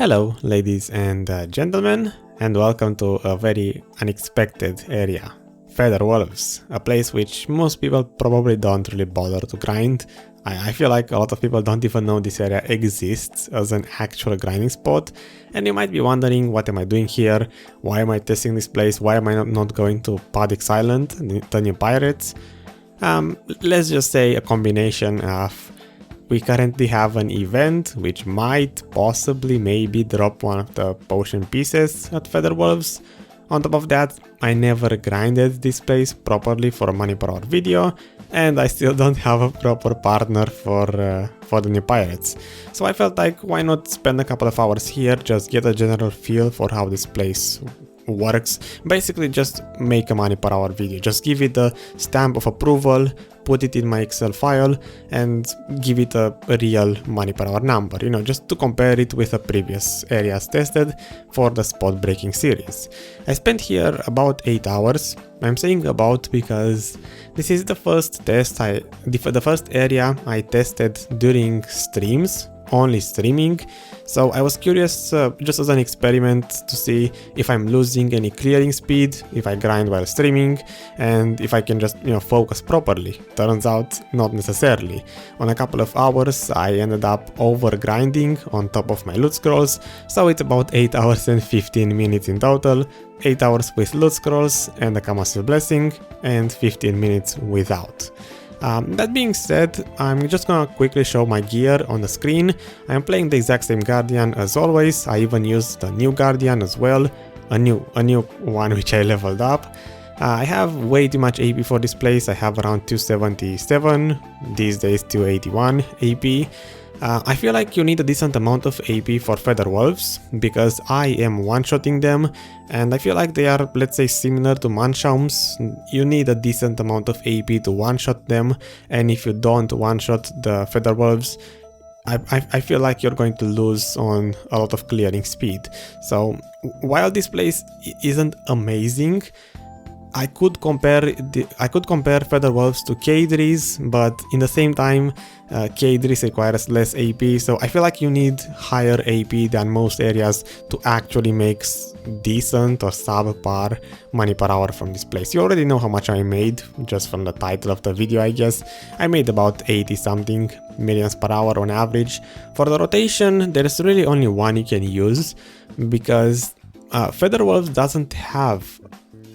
Hello, ladies and gentlemen, and welcome to a very unexpected area. Feather Wolves, a place which most people probably don't really bother to grind. I feel like a lot of people don't even know this area exists as an actual grinding spot, and you might be wondering, what am I doing here? Why am I testing this place? Why am I not going to Paddock's Island, the new pirates? Let's just say a combination of we currently have an event which might possibly maybe drop one of the potion pieces at Feather Wolves. On top of that, I never grinded this place properly for a money per hour video, and I still don't have a proper partner for the new pirates. So I felt like, why not spend a couple of hours here, just get a general feel for how this place works. Basically just make a money per hour video, just give it the stamp of approval, put it in my Excel file and give it a real money per hour number, you know, just to compare it with the previous areas tested for the spot breaking series. I spent here about 8 hours. I'm saying about because this is the first test the first area I tested during streams, only streaming. So I was curious, just as an experiment, to see if I'm losing any clearing speed, if I grind while streaming, and if I can just, you know, focus properly. Turns out, not necessarily. On a couple of hours, I ended up over grinding on top of my loot scrolls, so it's about 8 hours and 15 minutes in total. 8 hours with loot scrolls and a Kamasil blessing, and 15 minutes without. That being said, I'm just gonna quickly show my gear on the screen. I'm playing the exact same Guardian as always. I even used the new Guardian as well, a new one which I leveled up. I have way too much AP for this place. I have around 277, these days 281 AP. I feel like you need a decent amount of AP for Feather Wolves, because I am one-shotting them, and I feel like they are, let's say, similar to MANSHAUMs. You need a decent amount of AP to one-shot them, and if you don't one-shot the Feather Wolves, I feel like you're going to lose on a lot of clearing speed. So while this place isn't amazing, I could compare Feather Wolves to K-Dries, but in the same time, K-Dries requires less AP, so I feel like you need higher AP than most areas to actually make decent or subpar money per hour from this place. You already know how much I made, just from the title of the video, I guess. I made about 80 something millions per hour on average. For the rotation, there's really only one you can use, because Feather Wolves doesn't have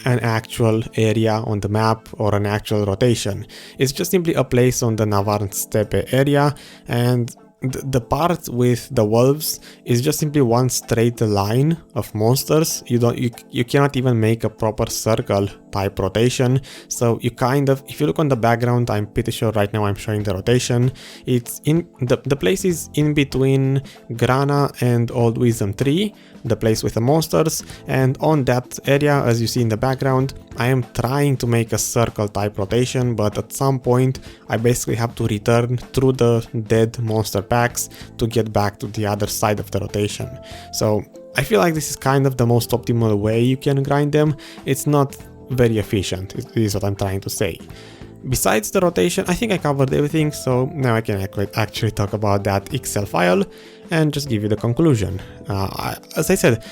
an actual area on the map or an actual rotation. It's just simply a place on the Navarre Steppe area, and the part with the wolves is just simply one straight line of monsters. You cannot even make a proper circle type rotation. So you kind of, if you look on the background, I'm pretty sure right now I'm showing the rotation. It's in the place is in between Grana and Old Wisdom Tree, the place with the monsters, and on that area, as you see in the background, I am trying to make a circle type rotation, but at some point I basically have to return through the dead monster packs to get back to the other side of the rotation. So I feel like this is kind of the most optimal way you can grind them. It's not very efficient, is what I'm trying to say. Besides the rotation, I think I covered everything, so now I can actually talk about that Excel file and just give you the conclusion. As I said,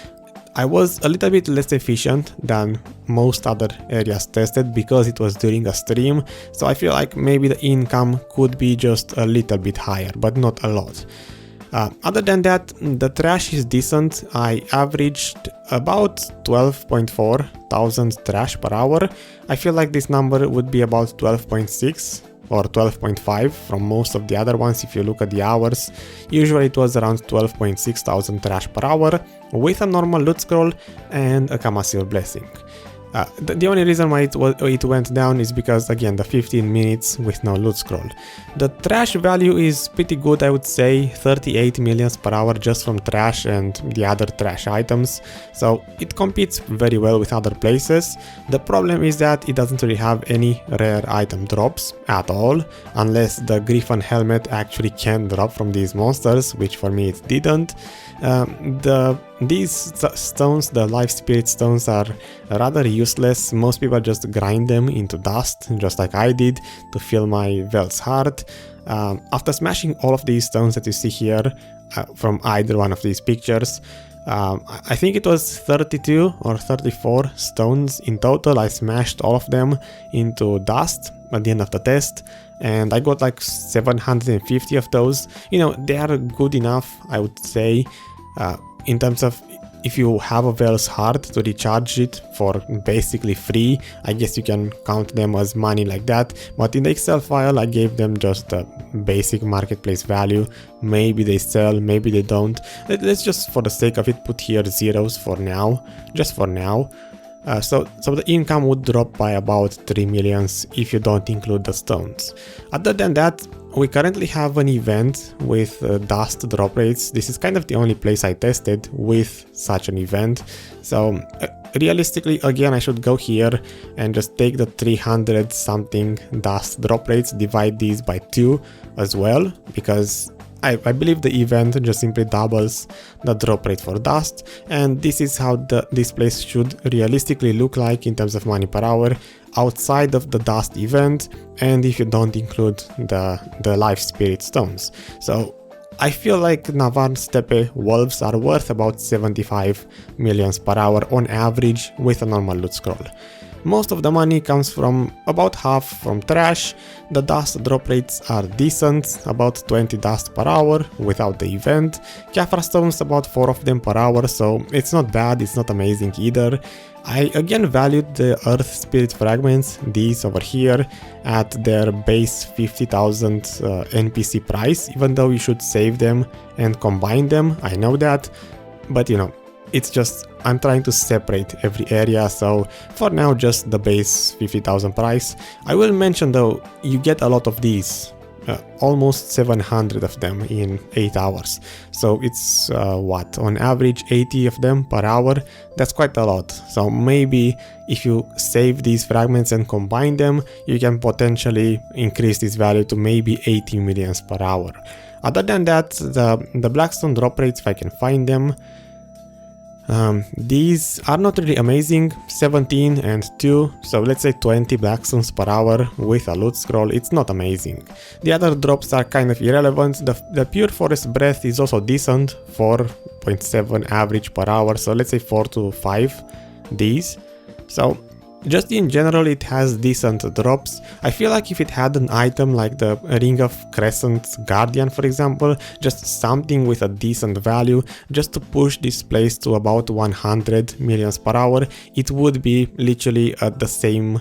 I was a little bit less efficient than most other areas tested because it was during a stream, so I feel like maybe the income could be just a little bit higher, but not a lot. Other than that, the trash is decent. I averaged about 12.4 thousand trash per hour. I feel like this number would be about 12.6 or 12.5 from most of the other ones. If you look at the hours, usually it was around 12.6 thousand trash per hour with a normal loot scroll and a Kamasil blessing. The only reason why it went down is because, again, the 15 minutes with no loot scroll. The trash value is pretty good, I would say, 38 millions per hour just from trash and the other trash items, so it competes very well with other places. The problem is that it doesn't really have any rare item drops at all, unless the Griffon helmet actually can drop from these monsters, which for me it didn't. The these stones, the life spirit stones, are rather useless. Most people just grind them into dust, just like I did, to fill my Wel's heart. After smashing all of these stones that you see here from either one of these pictures, I think it was 32 or 34 stones in total. I smashed all of them into dust at the end of the test, and I got like 750 of those. You know, they are good enough, I would say, in terms of if you have a Wel's heart to recharge it for basically free. I guess you can count them as money like that, but in the Excel file I gave them just a basic marketplace value. Maybe they sell, maybe they don't. Let's just, for the sake of it, put here zeros for now, just for now. So the income would drop by about 3 millions if you don't include the stones. Other than that, we currently have an event with dust drop rates. This is kind of the only place I tested with such an event. So realistically, again, I should go here and just take the 300 something dust drop rates, divide these by 2 as well, because I believe the event just simply doubles the drop rate for dust, and this is how this place should realistically look like in terms of money per hour outside of the dust event, and if you don't include the life spirit stones. So I feel like Navarre Steppe wolves are worth about 75 millions per hour on average with a normal loot scroll. Most of the money comes from about half from trash. The dust drop rates are decent, about 20 dust per hour without the event. Khafra stones, about 4 of them per hour, so it's not bad, it's not amazing either. I again valued the earth spirit fragments, these over here, at their base 50,000 NPC price, even though you should save them and combine them, I know that, but you know, it's just, I'm trying to separate every area, so for now just the base 50,000 price. I will mention though, you get a lot of these, almost 700 of them in 8 hours. So it's what, on average 80 of them per hour, that's quite a lot. So maybe if you save these fragments and combine them, you can potentially increase this value to maybe 80 millions per hour. Other than that, the Blackstone drop rates, if I can find them, these are not really amazing, 17 and 2, so let's say 20 Blackstones per hour with a loot scroll, it's not amazing. The other drops are kind of irrelevant. The Pure Forest Breath is also decent, 4.7 average per hour, so let's say 4 to 5 these. So just in general it has decent drops. I feel like if it had an item like the Ring of Crescent Guardian, for example, just something with a decent value, just to push this place to about 100 millions per hour, it would be literally at the same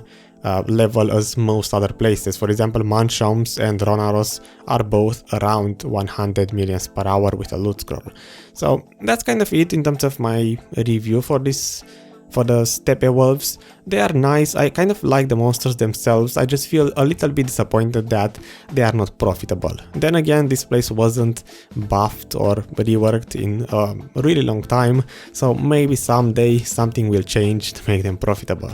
level as most other places. For example, MANSHAUMs and RONAROS are both around 100 millions per hour with a loot scroll. So that's kind of it in terms of my review for this. For the Steppe wolves, they are nice. I kind of like the monsters themselves. I just feel a little bit disappointed that they are not profitable. Then again, this place wasn't buffed or reworked in a really long time, so maybe someday something will change to make them profitable.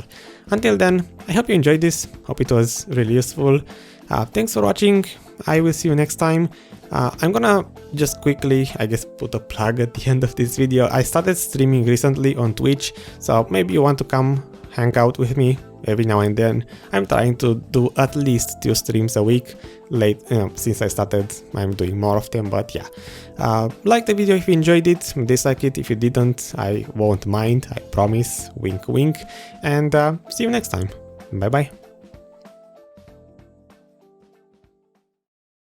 Until then, I hope you enjoyed this. Hope it was really useful. Thanks for watching. I will see you next time. I'm gonna just quickly, I guess, put a plug at the end of this video. I started streaming recently on Twitch, so maybe you want to come hang out with me every now and then. I'm trying to do at least 2 streams a week. Since I started, I'm doing more of them, but yeah. Like the video if you enjoyed it, dislike it if you didn't, I won't mind, I promise, wink wink, and see you next time. Bye bye.